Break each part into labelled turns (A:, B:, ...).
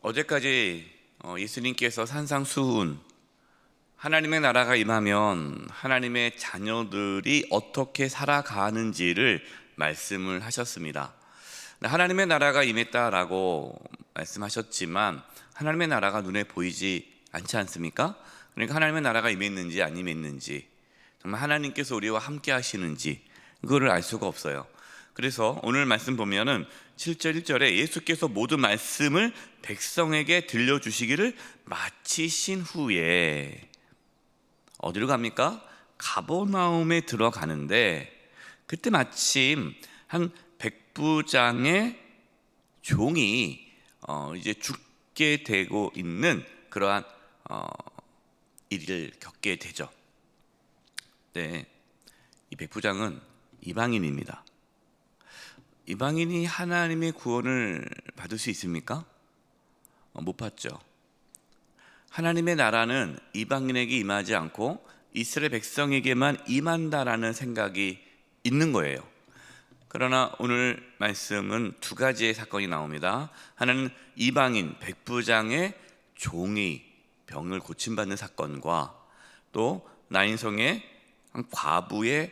A: 어제까지 예수님께서 산상수훈, 하나님의 나라가 임하면 하나님의 자녀들이 어떻게 살아가는지를 말씀을 하셨습니다. 하나님의 나라가 임했다라고 말씀하셨지만 하나님의 나라가 눈에 보이지 않지 않습니까? 그러니까 하나님의 나라가 임했는지 안 임했는지, 정말 하나님께서 우리와 함께 하시는지 그거를 알 수가 없어요. 그래서 오늘 말씀 보면은 7절 1절에 예수께서 모든 말씀을 백성에게 들려주시기를 마치신 후에 어디로 갑니까? 가버나움에 들어가는데, 그때 마침 한 백부장의 종이 이제 죽게 되고 있는 그러한 일을 겪게 되죠. 네, 이 백부장은 이방인입니다. 이방인이 하나님의 구원을 받을 수 있습니까? 못 받죠. 하나님의 나라는 이방인에게 임하지 않고 이스라엘 백성에게만 임한다라는 생각이 있는 거예요. 그러나 오늘 말씀은 두 가지의 사건이 나옵니다. 하나는 이방인 백부장의 종이 병을 고침받는 사건과 또 나인성의 한 과부의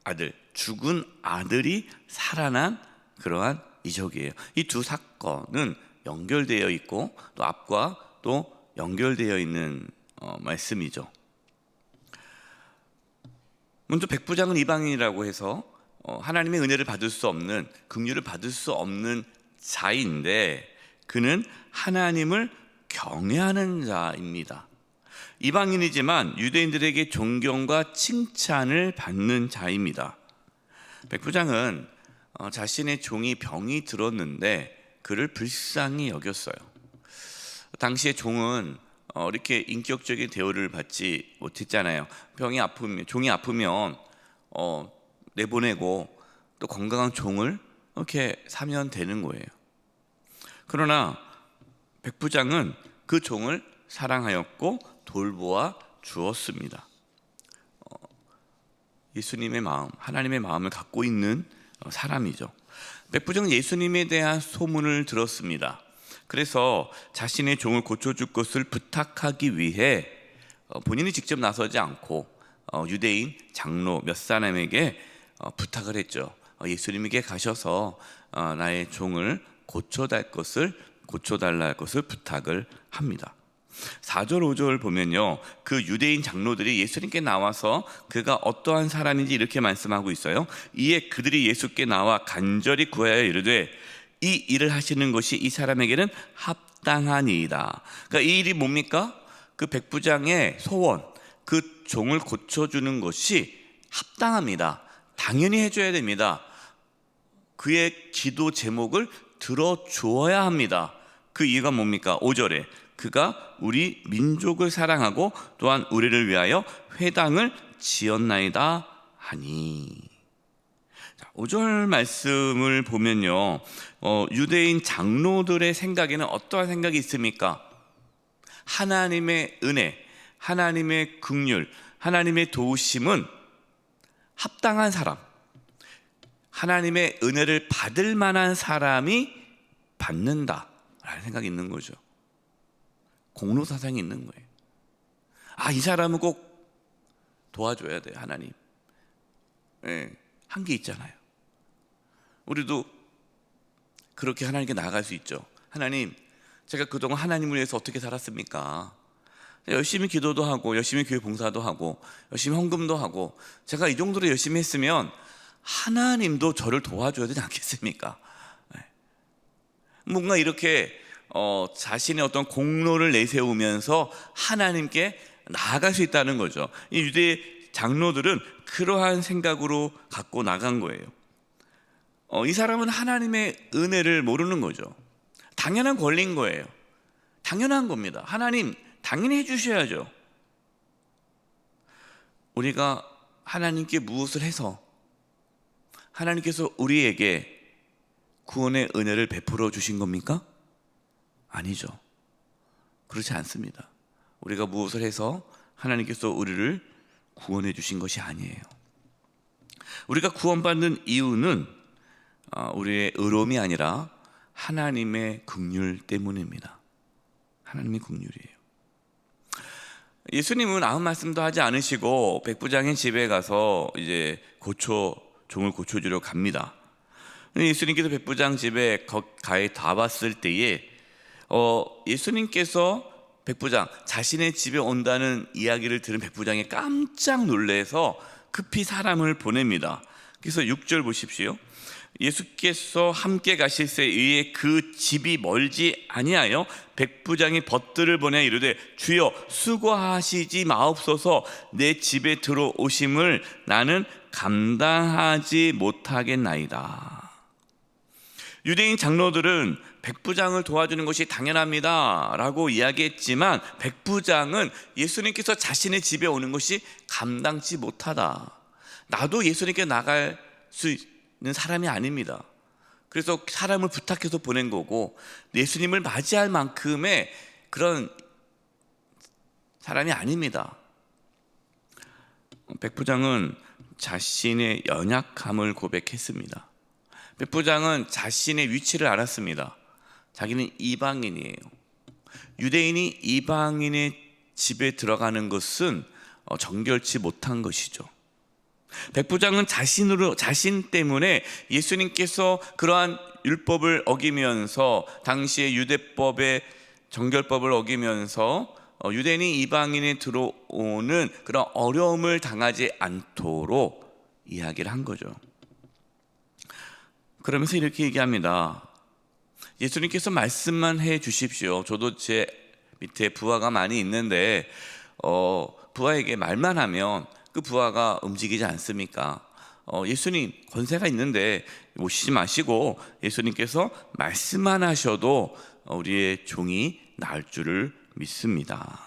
A: 아들, 죽은 아들이 살아난 그러한 이적이에요. 이 두 사건은 연결되어 있고 또 앞과 또 연결되어 있는 말씀이죠. 먼저 백부장은 이방인이라고 해서 하나님의 은혜를 받을 수 없는, 긍휼을 받을 수 없는 자인데, 그는 하나님을 경외하는 자입니다. 이방인이지만 유대인들에게 존경과 칭찬을 받는 자입니다. 백부장은 자신의 종이 병이 들었는데 그를 불쌍히 여겼어요. 당시의 종은 이렇게 인격적인 대우를 받지 못했잖아요. 종이 아프면 내보내고 또 건강한 종을 이렇게 사면 되는 거예요. 그러나 백부장은 그 종을 사랑하였고 돌보아 주었습니다. 예수님의 마음, 하나님의 마음을 갖고 있는 사람이죠. 백부장은 예수님에 대한 소문을 들었습니다. 그래서 자신의 종을 고쳐줄 것을 부탁하기 위해 본인이 직접 나서지 않고 유대인 장로 몇 사람에게 부탁을 했죠. 예수님에게 가셔서 나의 종을 고쳐달라 할 것을 부탁을 합니다. 4절 5절 보면요, 그 유대인 장로들이 예수님께 나와서 그가 어떠한 사람인지 이렇게 말씀하고 있어요. 이에 그들이 예수께 나와 간절히 구하여 이르되 이 일을 하시는 것이 이 사람에게는 합당하니이다. 그러니까 이 일이 뭡니까? 그 백부장의 소원, 그 종을 고쳐주는 것이 합당합니다. 당연히 해줘야 됩니다. 그의 기도 제목을 들어주어야 합니다. 그 이유가 뭡니까? 5절에 그가 우리 민족을 사랑하고 또한 우리를 위하여 회당을 지었나이다 하니. 5절 말씀을 보면요, 유대인 장로들의 생각에는 어떠한 생각이 있습니까? 하나님의 은혜, 하나님의 긍휼, 하나님의 도우심은 합당한 사람, 하나님의 은혜를 받을 만한 사람이 받는다라는 생각이 있는 거죠. 공로사상이 있는 거예요. 이 사람은 꼭 도와줘야 돼요. 하나님. 한계 있잖아요. 우리도 그렇게 하나님께 나아갈 수 있죠. 하나님, 제가 그동안 하나님을 위해서 어떻게 살았습니까? 열심히 기도도 하고 열심히 교회 봉사도 하고 열심히 헌금도 하고 제가 이 정도로 열심히 했으면 하나님도 저를 도와줘야 되지 않겠습니까? 뭔가 이렇게 자신의 어떤 공로를 내세우면서 하나님께 나아갈 수 있다는 거죠. 이 유대 장로들은 그러한 생각으로 갖고 나간 거예요. 이 사람은 하나님의 은혜를 모르는 거죠. 당연한 권리인 거예요. 당연한 겁니다. 하나님 당연히 해주셔야죠. 우리가 하나님께 무엇을 해서 하나님께서 우리에게 구원의 은혜를 베풀어 주신 겁니까? 아니죠. 그렇지 않습니다. 우리가 무엇을 해서 하나님께서 우리를 구원해 주신 것이 아니에요. 우리가 구원받는 이유는 우리의 의로움이 아니라 하나님의 긍휼 때문입니다. 하나님의 긍휼이에요. 예수님은 아무 말씀도 하지 않으시고 백부장의 집에 가서 이제 종을 고쳐주려 갑니다. 예수님께서 백부장 집에 가에 닿았을 때에 예수님께서 백부장 자신의 집에 온다는 이야기를 들은 백부장이 깜짝 놀라서 급히 사람을 보냅니다. 그래서 6절 보십시오. 예수께서 함께 가실새 의에 그 집이 멀지 아니하여 백부장이 벗들을 보내 이르되 주여 수고하시지 마옵소서 내 집에 들어오심을 나는 감당하지 못하겠나이다. 유대인 장로들은 백부장을 도와주는 것이 당연합니다 라고 이야기했지만 백부장은 예수님께서 자신의 집에 오는 것이 감당치 못하다. 나도 예수님께 나갈 수 있는 사람이 아닙니다. 그래서 사람을 부탁해서 보낸 거고 예수님을 맞이할 만큼의 그런 사람이 아닙니다. 백부장은 자신의 연약함을 고백했습니다. 백부장은 자신의 위치를 알았습니다. 자기는 이방인이에요. 유대인이 이방인의 집에 들어가는 것은 정결치 못한 것이죠. 백부장은 자신 때문에 예수님께서 그러한 율법을 어기면서 당시의 유대법의 정결법을 어기면서 유대인이 이방인이 들어오는 그런 어려움을 당하지 않도록 이야기를 한 거죠. 그러면서 이렇게 얘기합니다. 예수님께서 말씀만 해 주십시오. 저도 제 밑에 부하가 많이 있는데 부하에게 말만 하면 그 부하가 움직이지 않습니까? 예수님 권세가 있는데 오시지 마시고 예수님께서 말씀만 하셔도 우리의 종이 나을 줄을 믿습니다.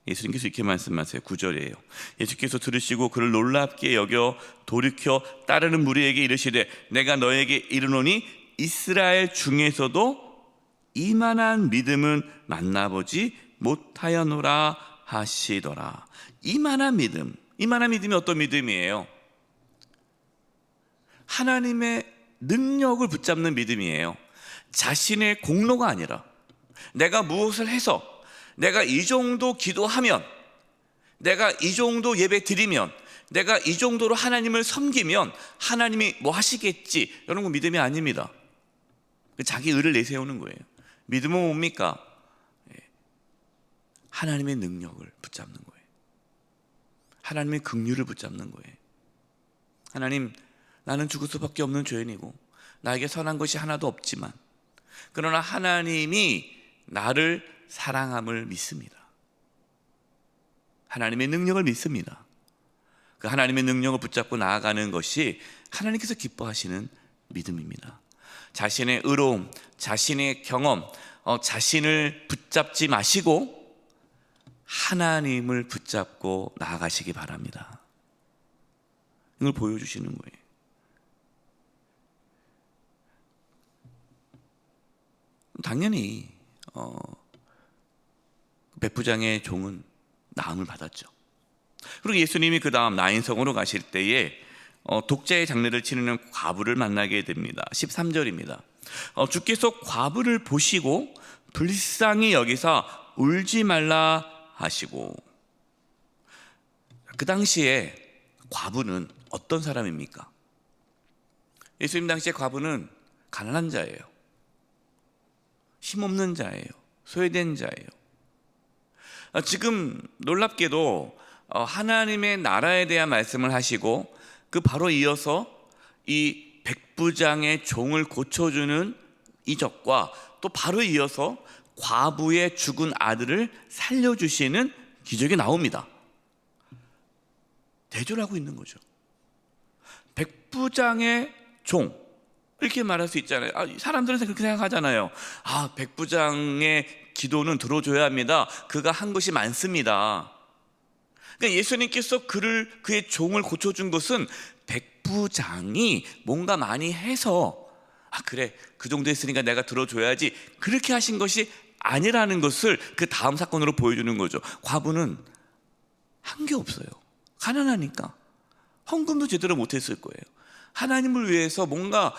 A: 예수님께서 이렇게 말씀하세요. 9절이에요. 예수께서 들으시고 그를 놀랍게 여겨 돌이켜 따르는 무리에게 이르시되 내가 너에게 이르노니 이스라엘 중에서도 이만한 믿음은 만나보지 못하였노라 하시더라. 이만한 믿음이 어떤 믿음이에요? 하나님의 능력을 붙잡는 믿음이에요. 자신의 공로가 아니라 내가 무엇을 해서 내가 이 정도 기도하면, 내가 이 정도 예배 드리면, 내가 이 정도로 하나님을 섬기면 하나님이 뭐 하시겠지, 이런 거 믿음이 아닙니다. 자기 의를 내세우는 거예요. 믿음은 뭡니까? 하나님의 능력을 붙잡는 거예요. 하나님의 긍휼을 붙잡는 거예요. 하나님, 나는 죽을 수밖에 없는 죄인이고 나에게 선한 것이 하나도 없지만 그러나 하나님이 나를 사랑함을 믿습니다. 하나님의 능력을 믿습니다. 그 하나님의 능력을 붙잡고 나아가는 것이 하나님께서 기뻐하시는 믿음입니다. 자신의 의로움, 자신의 경험, 자신을 붙잡지 마시고 하나님을 붙잡고 나아가시기 바랍니다. 이걸 보여주시는 거예요. 당연히 백부장의 종은 나음을 받았죠. 그리고 예수님이 그 다음 나인성으로 가실 때에 독자의 장례를 치르는 과부를 만나게 됩니다. 13절입니다. 주께서 과부를 보시고 불쌍히 여기사 울지 말라 하시고. 그 당시에 과부는 어떤 사람입니까? 예수님 당시에 과부는 가난한 자예요. 힘없는 자예요. 소외된 자예요. 지금 놀랍게도 하나님의 나라에 대한 말씀을 하시고 그 바로 이어서 이 백부장의 종을 고쳐주는 이적과 또 바로 이어서 과부의 죽은 아들을 살려주시는 기적이 나옵니다. 대조하고 있는 거죠. 백부장의 종, 이렇게 말할 수 있잖아요. 사람들은 그렇게 생각하잖아요. 백부장의 기도는 들어줘야 합니다. 그가 한 것이 많습니다. 그러니까 예수님께서 그의 종을 고쳐준 것은 백부장이 뭔가 많이 해서 그래, 그 정도 했으니까 내가 들어줘야지, 그렇게 하신 것이 아니라는 것을 그 다음 사건으로 보여주는 거죠. 과부는 한 게 없어요. 가난하니까 헌금도 제대로 못했을 거예요. 하나님을 위해서 뭔가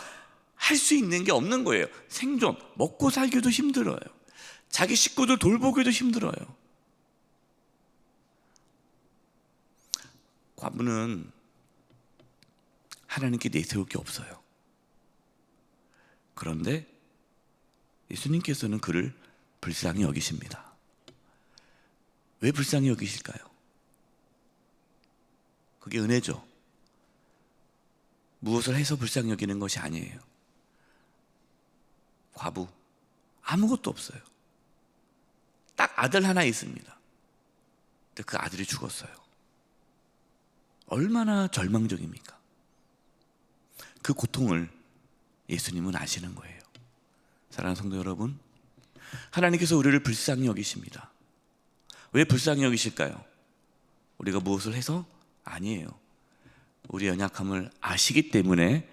A: 할 수 있는 게 없는 거예요. 생존, 먹고 살기도 힘들어요. 자기 식구들 돌보기도 힘들어요. 과부는 하나님께 내세울 게 없어요. 그런데 예수님께서는 그를 불쌍히 여기십니다. 왜 불쌍히 여기실까요? 그게 은혜죠. 무엇을 해서 불쌍히 여기는 것이 아니에요. 과부 아무것도 없어요. 딱 아들 하나 있습니다. 근데 그 아들이 죽었어요. 얼마나 절망적입니까? 그 고통을 예수님은 아시는 거예요. 사랑하는 성도 여러분, 하나님께서 우리를 불쌍히 여기십니다. 왜 불쌍히 여기실까요? 우리가 무엇을 해서? 아니에요. 우리 연약함을 아시기 때문에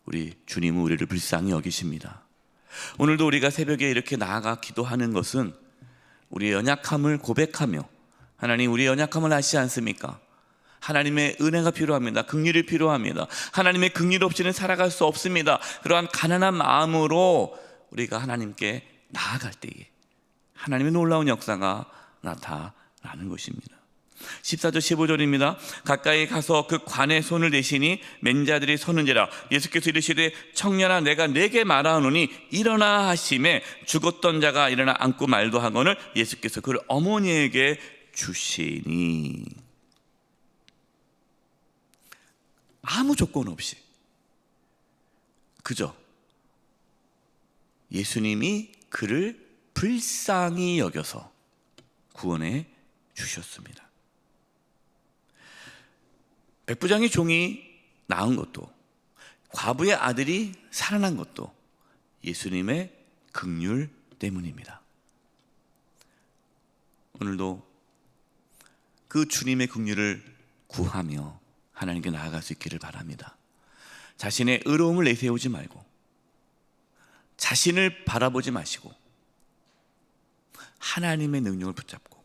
A: 우리 주님은 우리를 불쌍히 여기십니다. 오늘도 우리가 새벽에 이렇게 나아가 기도하는 것은 우리의 연약함을 고백하며, 하나님 우리의 연약함을 아시지 않습니까? 하나님의 은혜가 필요합니다. 긍휼이 필요합니다. 하나님의 긍휼 없이는 살아갈 수 없습니다. 그러한 가난한 마음으로 우리가 하나님께 나아갈 때에 하나님의 놀라운 역사가 나타나는 것입니다. 14절 15절입니다. 가까이 가서 그 관에 손을 대시니 맨자들이 서는지라. 예수께서 이르시되 청년아 내가 네게 말하노니 일어나 하심에 죽었던 자가 일어나 앉고 말도 하거늘 예수께서 그를 어머니에게 주시니. 아무 조건 없이 그저 예수님이 그를 불쌍히 여겨서 구원해 주셨습니다. 백부장의 종이 나은 것도, 과부의 아들이 살아난 것도 예수님의 긍휼 때문입니다. 오늘도 그 주님의 긍휼을 구하며 하나님께 나아갈 수 있기를 바랍니다. 자신의 의로움을 내세우지 말고 자신을 바라보지 마시고 하나님의 능력을 붙잡고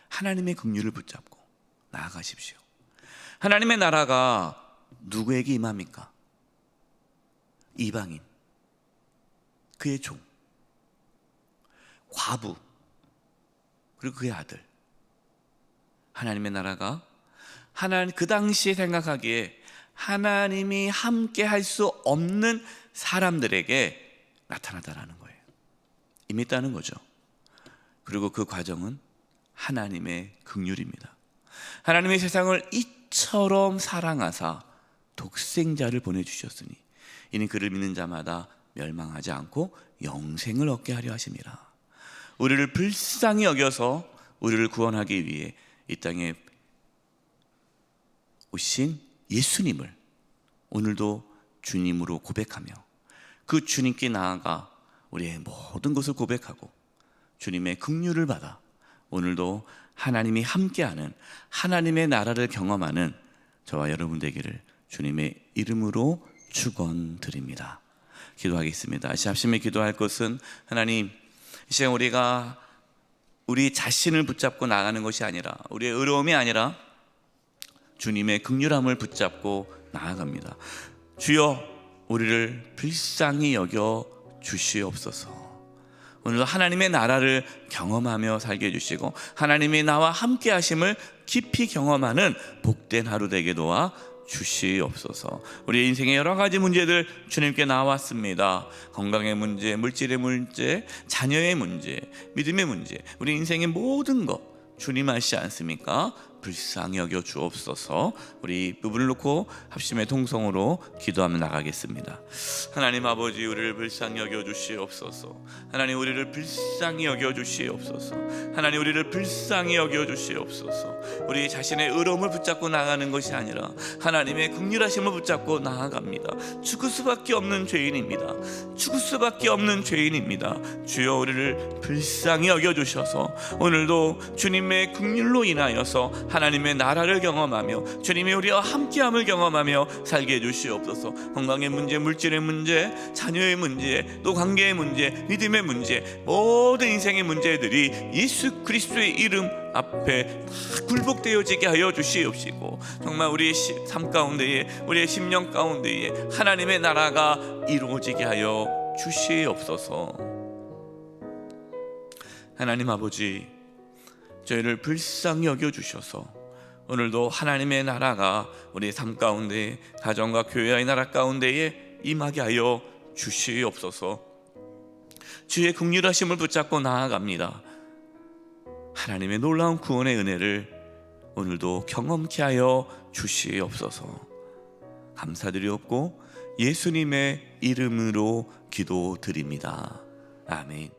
A: 하나님의 긍휼을 붙잡고 나아가십시오. 하나님의 나라가 누구에게 임합니까? 이방인, 그의 종, 과부, 그리고 그의 아들. 하나님의 나라가 그 당시에 생각하기에 하나님이 함께 할 수 없는 사람들에게 나타나다라는 거예요. 임했다는 거죠. 그리고 그 과정은 하나님의 긍휼입니다. 하나님의 세상을 이처럼 사랑하사 독생자를 보내주셨으니 이는 그를 믿는 자마다 멸망하지 않고 영생을 얻게 하려 하심이라. 우리를 불쌍히 여겨서 우리를 구원하기 위해 이 땅에 오신 예수님을 오늘도 주님으로 고백하며 그 주님께 나아가 우리의 모든 것을 고백하고 주님의 긍휼을 받아 오늘도 하나님이 함께하는 하나님의 나라를 경험하는 저와 여러분 되기를 주님의 이름으로 축원드립니다. 기도하겠습니다. 합심에 기도할 것은 하나님, 이 시간 우리가 우리 자신을 붙잡고 나가는 것이 아니라 우리의 의로움이 아니라 주님의 긍휼함을 붙잡고 나아갑니다. 주여 우리를 불쌍히 여겨 주시옵소서. 오늘도 하나님의 나라를 경험하며 살게 해주시고 하나님이 나와 함께 하심을 깊이 경험하는 복된 하루 되게 도와 주시옵소서. 우리의 인생의 여러 가지 문제들 주님께 나왔습니다. 건강의 문제, 물질의 문제, 자녀의 문제, 믿음의 문제, 우리 인생의 모든 것 주님 아시지 않습니까? 불쌍히 여겨 주옵소서. 우리 이 부분을 놓고 합심의 통성으로 기도하며 나가겠습니다. 하나님 아버지, 우리를 불쌍히 여겨 주시옵소서. 하나님 우리를 불쌍히 여겨 주시옵소서. 하나님 우리를 불쌍히 여겨 주시옵소서. 우리 자신의 의로움을 붙잡고 나가는 것이 아니라 하나님의 긍휼하심을 붙잡고 나아갑니다. 죽을 수밖에 없는 죄인입니다. 죽을 수밖에 없는 죄인입니다. 주여 우리를 불쌍히 여겨 주셔서 오늘도 주님의 긍휼로 인하여서 하나님의 나라를 경험하며 주님이 우리와 함께함을 경험하며 살게 해주시옵소서. 건강의 문제, 물질의 문제, 자녀의 문제, 또 관계의 문제, 믿음의 문제, 모든 인생의 문제들이 예수 그리스도의 이름 앞에 다 굴복되어지게 하여 주시옵시고 정말 우리의 삶 가운데에 우리의 심령 가운데에 하나님의 나라가 이루어지게 하여 주시옵소서. 하나님 아버지, 저희를 불쌍히 여겨주셔서 오늘도 하나님의 나라가 우리의 삶 가운데, 가정과 교회의 나라 가운데에 임하게 하여 주시옵소서. 주의 긍휼하심을 붙잡고 나아갑니다. 하나님의 놀라운 구원의 은혜를 오늘도 경험케 하여 주시옵소서. 감사드리옵고 예수님의 이름으로 기도드립니다. 아멘.